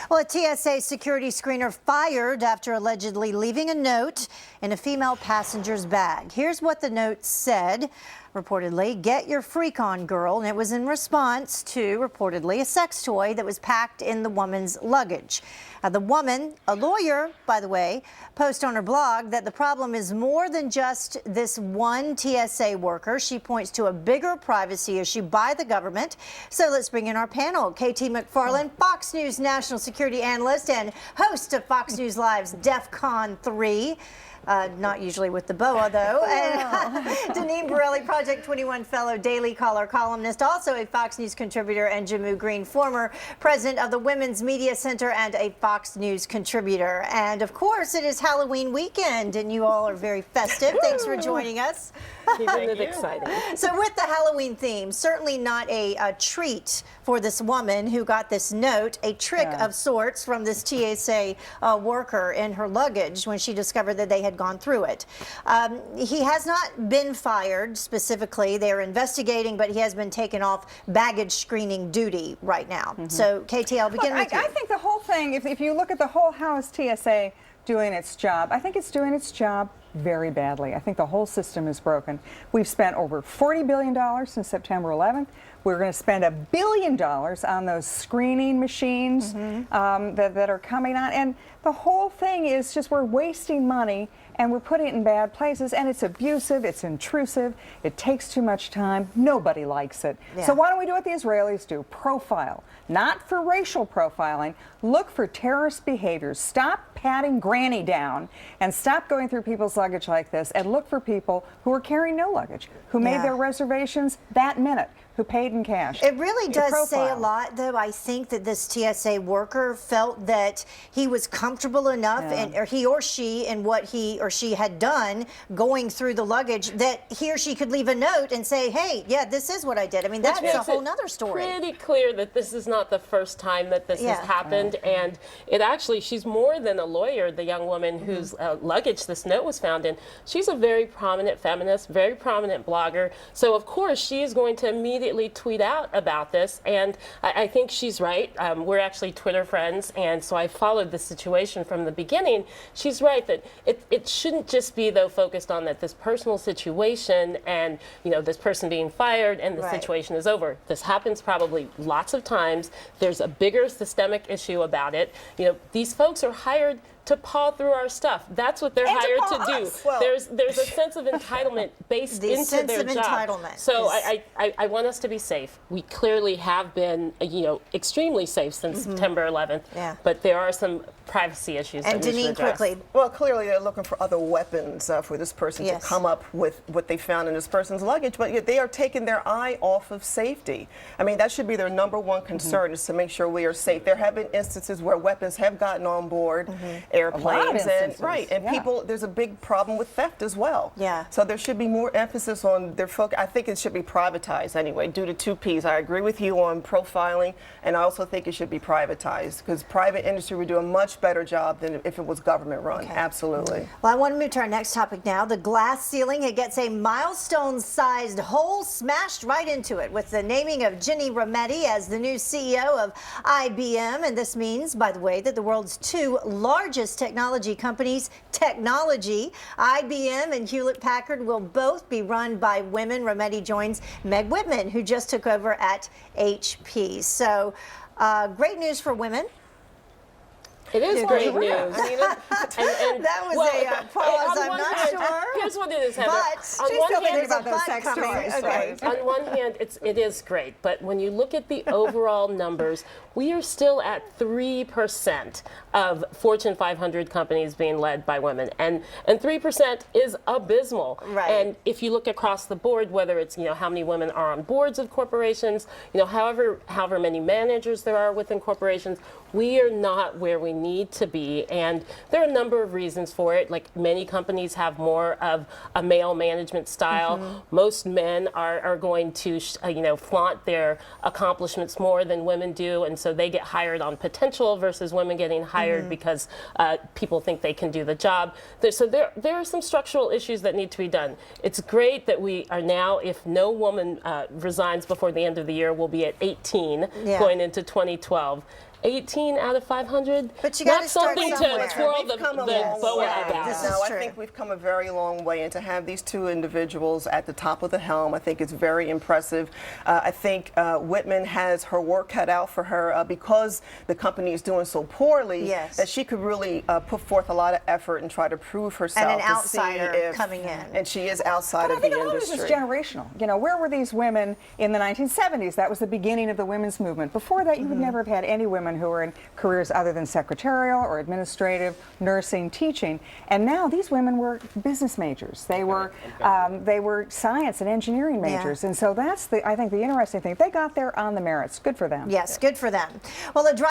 Well, a TSA security screener fired after allegedly leaving a note in a female passenger's bag. Here's what the note said. Reportedly, "Get your freak on, girl." And it was in response to, reportedly, a sex toy that was packed in the woman's luggage. The woman, a lawyer, by the way, posted on her blog that the problem is more than just this one TSA worker. She points to a bigger privacy issue by the government. So let's bring in our panel. KT McFarland, Fox News national security analyst and host of Fox News Live's DEF CON 3. Not usually with the boa, though. And Deneen Borelli, Project 21 fellow, Daily Caller columnist, also a Fox News contributor, and Jehmu, Greene, former president of the Women's Media Center and a Fox News contributor. And of course, it is Halloween weekend, and you all are very festive. Thanks for joining us. Keeping it exciting. So with the Halloween theme, certainly not a treat for this woman who got this note, a trick of sorts from this TSA worker in her luggage when she discovered that they had gone through it. He has not been fired specifically. They're investigating, but he has been taken off baggage screening duty right now. So, KT, I'll begin with you. I think the whole thing, if you look at the whole, how is TSA doing its job? I think it's doing its job very badly. I think the whole system is broken. We've spent over $40 billion since September 11th. We're going to spend $1 billion on those screening machines that are coming on. And the whole thing is just we're wasting money and we're putting it in bad places, and it's abusive, it's intrusive, it takes too much time, nobody likes it. So why don't we do what the Israelis do? Profile, not for racial profiling, look for terrorist behaviors. Stop patting granny down and stop going through people's luggage like this, and look for people who are carrying no luggage, who made their reservations that minute, who paid in cash. It really does say a lot, though. I think that this TSA worker felt that he was comfortable enough, or he or she, in what he or she had done going through the luggage, that he or she could leave a note and say, hey, yeah, this is what I did. I mean, that's a whole nother story. It's pretty clear that this is not the first time that this has happened. And it actually, she's more than a lawyer, the young woman whose luggage this note was found in. She's a very prominent feminist, very prominent blogger. So, of course, she is going to immediately tweet out about this, and I think she's right. We're actually Twitter friends, and so I followed the situation from the beginning. She's right that it shouldn't just be, though, focused on that this personal situation and, you know, this person being fired and the situation is over. This happens probably lots of times. There's a bigger systemic issue about it. You know, these folks are hired to paw through our stuff. That's what they're hired to do. Well, there's a sense of entitlement based into their job. So I want us to be safe. We clearly have been, you know, extremely safe since September 11th. But there are some privacy issues. And Deneen, quickly. Well, clearly they're looking for other weapons for this person to come up with what they found in this person's luggage. But yet they are taking their eye off of safety. I mean, that should be their #1 concern, is to make sure we are safe. There have been instances where weapons have gotten on board airplanes, and people. There's a big problem with theft as well. So there should be more emphasis on their focus. I think it should be privatized anyway, due to 2 P's. I agree with you on profiling, and I also think it should be privatized, because private industry would do a much better job than if it was government run. Absolutely. Well, I want to move to our next topic now. The glass ceiling. It gets a milestone-sized hole smashed right into it with the naming of Ginni Rometty as the new CEO of IBM. And this means, by the way, that the world's 2 largest technology companies, IBM and Hewlett-Packard, will both be run by women. Rometty joins Meg Whitman, who just took over at HP. So great news for women. It is great news. That was a pause. I'm not sure. Here's what it is, Heather. But she's still thinking about those sex toys. On one hand, it is great, but when you look at the overall numbers, we are still at 3% of Fortune 500 companies being led by women, and 3% is abysmal. And if you look across the board, whether it's, you know, how many women are on boards of corporations, you know, however many managers there are within corporations, we are not where we need to be, and there are a number of reasons for it. Like, many companies have more of a male management style. Most men are going to you know, flaunt their accomplishments more than women do, and so they get hired on potential versus women getting hired because people think they can do the job. So there are some structural issues that need to be done. It's great that we are now, if no woman resigns before the end of the year, we'll be at 18 going into 2012. 18 out of 500. But you gotta Not start something somewhere. to twirl the We've come a long boa way. about. This is No, I true. think we've come a very long way, and to have these two individuals at the top of the helm, I think it's very impressive. I think Whitman has her work cut out for her because the company is doing so poorly. Yes. That she could really put forth a lot of effort and try to prove herself. And an to see outsider if- coming in. and she is outside But I of the think a lot of this industry. is generational. You know, where were these women in the 1970s? That was the beginning of the women's movement. Before that, you would never have had any women who were in careers other than secretarial or administrative, nursing, teaching. And now these women were business majors. They were science and engineering majors. And so that's I think the interesting thing. They got there on the merits. Good for them. Yes, good for them. Well,